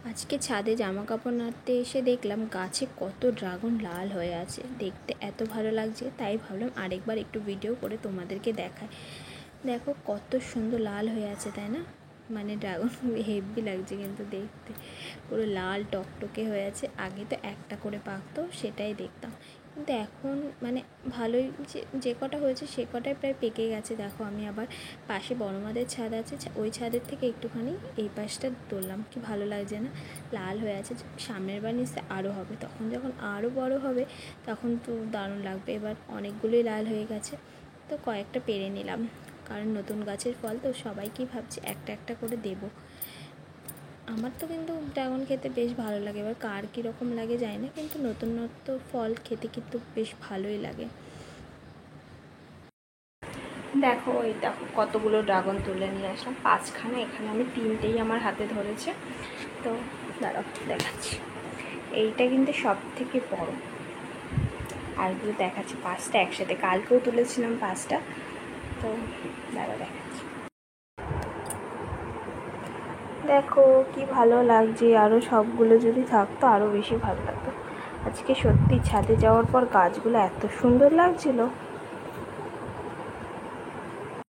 আজকে ছাদে জামা কাপড় নাড়তে এসে দেখলাম গাছে কত ড্রাগন লাল হয়ে আছে, দেখতে এত ভালো লাগছে। তাই ভাবলাম আরেকবার একটু ভিডিও করে তোমাদেরকে দেখায়। দেখো কত সুন্দর লাল হয়ে আছে, তাই না? মানে ড্রাগন হেভি লাগছে কিন্তু দেখতে, পুরো লাল টকটকে হয়ে আছে। আগে তো একটা করে পাকতো, সেটাই দেখতাম, কিন্তু এখন মানে ভালোই যে কটা হয়েছে সে কটাই প্রায় পেকে গেছে। দেখো আমি আবার পাশে বড় মাদের ছাদ আছে, ওই ছাদের থেকে একটুখানি এই পাশটা তুললাম, কি ভালো লাগছে না? লাল হয়ে আছে। সামনের বার নিশ্চয় আরও হবে, তখন যখন আরও বড় হবে তখন তো দারুণ লাগবে। এবার অনেকগুলোই লাল হয়ে গেছে, তো কয়েকটা পেরে নিলাম, কারণ নতুন গাছের ফল তো সবাইকেই ভাবছি একটা একটা করে দেবো। আমার তো কিন্তু ড্রাগন খেতে বেশ ভালো লাগে, এবার কার কীরকম লাগে যায় না, কিন্তু নতুন নতুন ফল খেতে কিন্তু বেশ ভালোই লাগে। দেখো এই দেখো কতগুলো ড্রাগন তুলে নিয়ে আসলাম, 5খানা। এখানে আমি 3টেই আমার হাতে ধরেছে, তো দাঁড়াও দেখাচ্ছি। এইটা কিন্তু সব থেকে বড়, আরগুলো দেখাচ্ছি। 5টা একসাথে, কালকেও তুলেছিলাম 5টা, তো দাঁড়াও দেখাচ্ছি। দেখো কি ভালো লাগছে, আরও সবগুলো যদি থাকতো আরও বেশি ভালো লাগতো। আজকে সত্যি ছাদে যাওয়ার পর গাছগুলো এত সুন্দর লাগছিলো,